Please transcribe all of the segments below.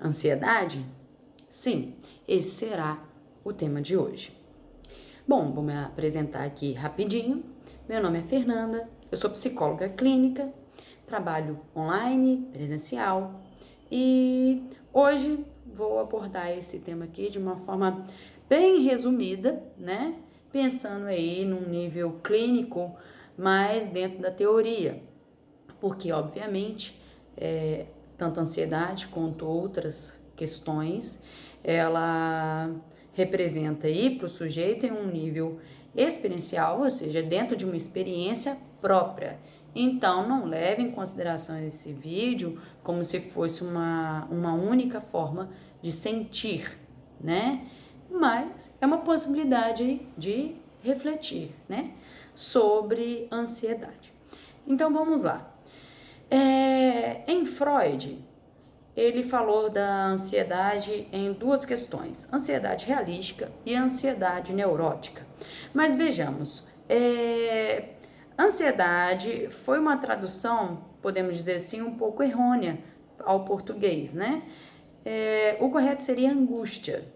ansiedade? Sim, esse será o tema de hoje. Bom, vou me apresentar aqui rapidinho. Meu nome é Fernanda, eu sou psicóloga clínica, trabalho online, presencial e hoje vou abordar esse tema aqui de uma forma bem resumida, né? Pensando aí num nível clínico, mas dentro da teoria, porque obviamente tanto a ansiedade quanto outras questões, ela representa aí para o sujeito em um nível experiencial, ou seja, dentro de uma experiência própria. Então, não leve em consideração esse vídeo como se fosse uma única forma de sentir, né? Mas é uma possibilidade de refletir, né? Sobre ansiedade. Então, vamos lá. Em Freud, ele falou da ansiedade em duas questões, ansiedade realística e ansiedade neurótica. Mas vejamos, ansiedade foi uma tradução, podemos dizer assim, um pouco errônea ao português, né? O correto seria angústia.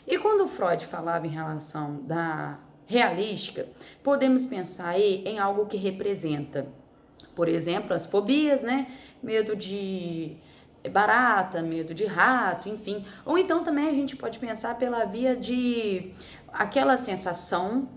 E quando Freud falava em relação da realística, podemos pensar aí em algo que representa, por exemplo, as fobias, né? Medo de barata, medo de rato, enfim. Ou então também a gente pode pensar pela via de aquela sensação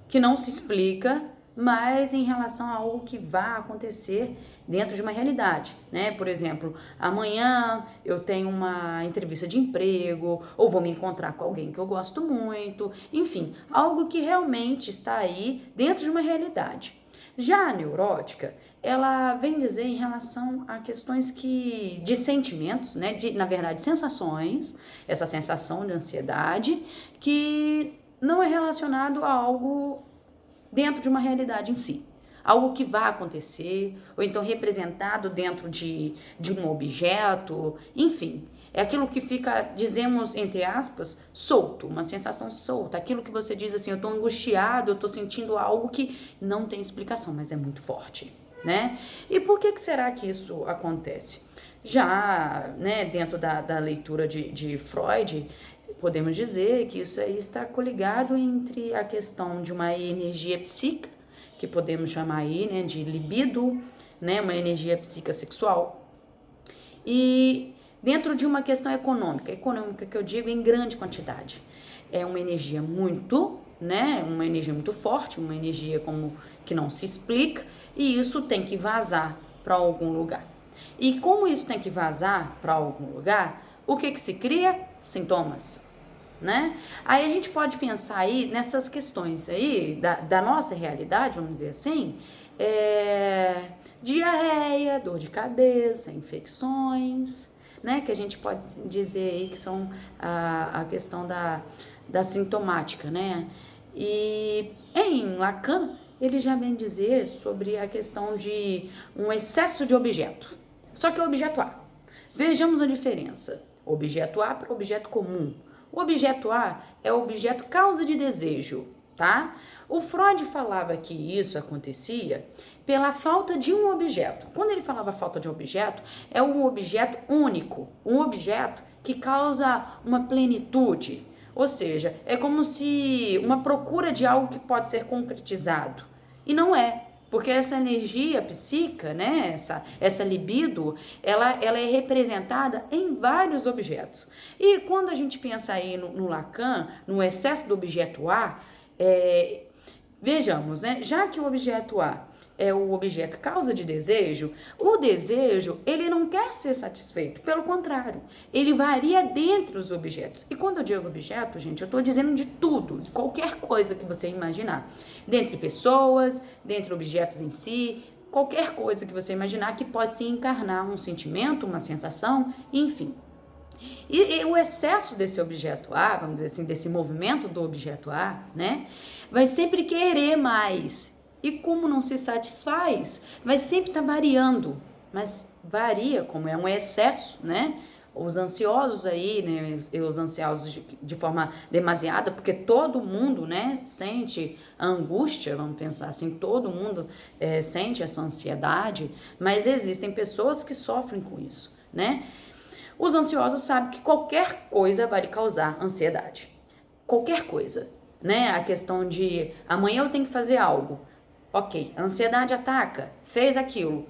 que não se explica, mas em relação a algo que vai acontecer dentro de uma realidade, né? Por exemplo, amanhã eu tenho uma entrevista de emprego, ou vou me encontrar com alguém que eu gosto muito, enfim, algo que realmente está aí dentro de uma realidade. Já a neurótica, ela vem dizer em relação a questões de sentimentos, né, na verdade, sensações, essa sensação de ansiedade, que não é relacionado a algo dentro de uma realidade em si. Algo que vai acontecer, ou então representado dentro de um objeto, enfim. É aquilo que fica, dizemos, entre aspas, solto, uma sensação solta. Aquilo que você diz assim, eu tô angustiado, eu tô sentindo algo que não tem explicação, mas é muito forte, né? E por que será que isso acontece? Já, né, dentro da leitura de Freud, podemos dizer que isso aí está coligado entre a questão de uma energia psíquica, que podemos chamar aí, né, de libido, né, uma energia psíquica sexual, e dentro de uma questão econômica que eu digo em grande quantidade. É uma energia muito, né, uma energia muito forte, uma energia como que não se explica, e isso tem que vazar para algum lugar. E como isso tem que vazar para algum lugar, o que se cria? Sintomas, né? Aí a gente pode pensar aí nessas questões aí da nossa realidade, vamos dizer assim, diarreia, dor de cabeça, infecções, né? Que a gente pode dizer aí que são a questão da sintomática, né? E em Lacan, ele já vem dizer sobre a questão de um excesso de objeto. Só que é objeto A. Vejamos a diferença. Objeto A para objeto comum. O objeto A é o objeto causa de desejo, tá? O Freud falava que isso acontecia pela falta de um objeto. Quando ele falava falta de objeto, é um objeto único, um objeto que causa uma plenitude. Ou seja, é como se uma procura de algo que pode ser concretizado. E não é. Porque essa energia psíquica, né, essa libido, ela é representada em vários objetos. E quando a gente pensa aí no Lacan, no excesso do objeto A, vejamos, né, já que o objeto A é o objeto causa de desejo, o desejo, ele não quer ser satisfeito, pelo contrário, ele varia dentre os objetos. E quando eu digo objeto, gente, eu estou dizendo de tudo, de qualquer coisa que você imaginar. Dentre pessoas, dentre objetos em si, qualquer coisa que você imaginar que pode se encarnar um sentimento, uma sensação, enfim. E o excesso desse objeto A, vamos dizer assim, desse movimento do objeto A, né, vai sempre querer mais. E como não se satisfaz, vai sempre estar variando, mas varia, como é um excesso, né? Os ansiosos aí, né? Os ansiosos de forma demasiada, porque todo mundo, né, sente a angústia, vamos pensar assim, todo mundo sente essa ansiedade, mas existem pessoas que sofrem com isso, né? Os ansiosos sabem que qualquer coisa vai lhe causar ansiedade. Qualquer coisa, né? A questão de amanhã eu tenho que fazer algo. Ok, a ansiedade ataca, fez aquilo.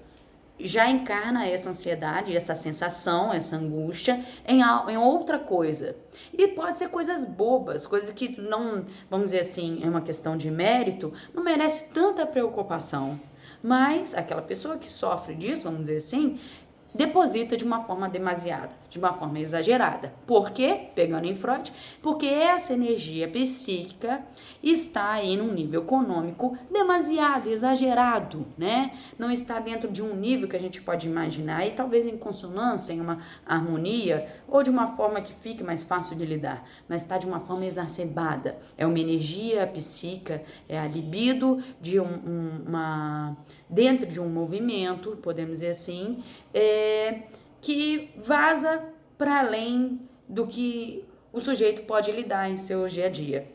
Já encarna essa ansiedade, essa sensação, essa angústia em outra coisa. E pode ser coisas bobas, coisas que não, vamos dizer assim, é uma questão de mérito, não merece tanta preocupação. Mas aquela pessoa que sofre disso, vamos dizer assim, deposita de uma forma demasiada, de uma forma exagerada. Por quê? Pegando em Freud, porque essa energia psíquica está aí num nível econômico demasiado exagerado, né? Não está dentro de um nível que a gente pode imaginar e talvez em consonância, em uma harmonia ou de uma forma que fique mais fácil de lidar, mas está de uma forma exacerbada. É uma energia psíquica, é a libido de dentro de um movimento, podemos dizer assim, que vaza para além do que o sujeito pode lidar em seu dia a dia.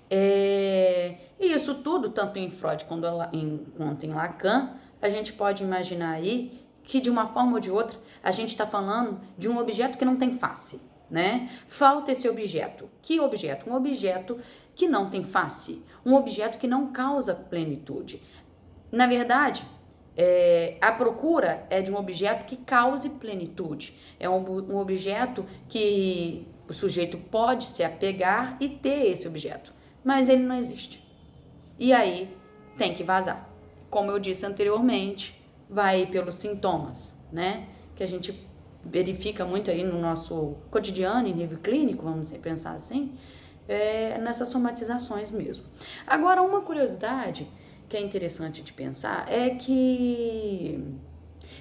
E isso tudo, tanto em Freud quanto em Lacan, a gente pode imaginar aí que de uma forma ou de outra a gente está falando de um objeto que não tem face, né? Falta esse objeto. Que objeto? Um objeto que não tem face, um objeto que não causa plenitude. Na verdade, a procura é de um objeto que cause plenitude. É um objeto que o sujeito pode se apegar e ter esse objeto, mas ele não existe. E aí tem que vazar. Como eu disse anteriormente, vai pelos sintomas, né? Que a gente verifica muito aí no nosso cotidiano, em nível clínico, vamos pensar assim, nessas somatizações mesmo. Agora, uma curiosidade que é interessante de pensar é que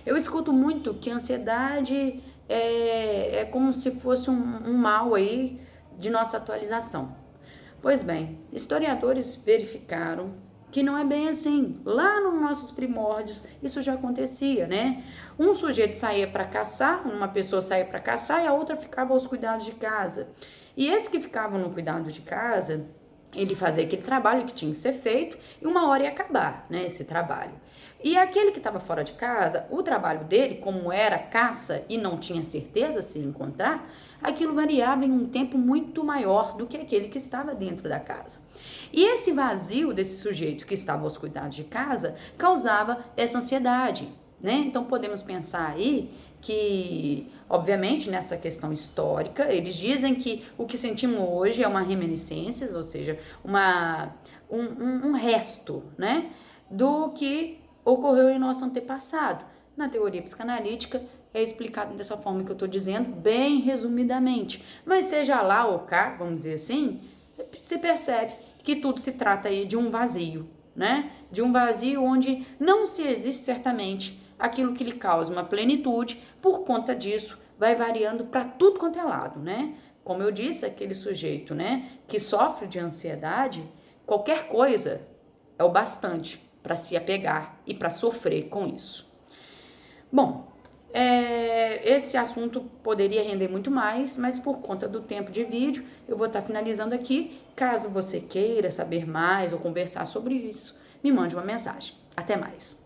eu escuto muito que a ansiedade é como se fosse um mal aí de nossa atualização. Pois bem, historiadores verificaram que não é bem assim. Lá nos nossos primórdios, isso já acontecia, né? Um sujeito saía para caçar, uma pessoa saía para caçar e a outra ficava aos cuidados de casa. E esse que ficava no cuidado de casa, ele fazia aquele trabalho que tinha que ser feito e uma hora ia acabar, né, esse trabalho. E aquele que estava fora de casa, o trabalho dele, como era caça e não tinha certeza se encontrar, aquilo variava em um tempo muito maior do que aquele que estava dentro da casa. E esse vazio desse sujeito que estava aos cuidados de casa causava essa ansiedade, né? Então podemos pensar aí que, obviamente, nessa questão histórica, eles dizem que o que sentimos hoje é uma reminiscência, ou seja, um resto, né, do que ocorreu em nosso antepassado. Na teoria psicanalítica é explicado dessa forma que eu estou dizendo, bem resumidamente. Mas seja lá ou cá, vamos dizer assim, se percebe que tudo se trata aí de um vazio, né? De um vazio onde não se existe certamente aquilo que lhe causa uma plenitude. Por conta disso, vai variando para tudo quanto é lado, né? Como eu disse, aquele sujeito, né, que sofre de ansiedade, qualquer coisa é o bastante para se apegar e para sofrer com isso. Bom, esse assunto poderia render muito mais, mas por conta do tempo de vídeo, eu vou estar finalizando aqui. Caso você queira saber mais ou conversar sobre isso, me mande uma mensagem. Até mais!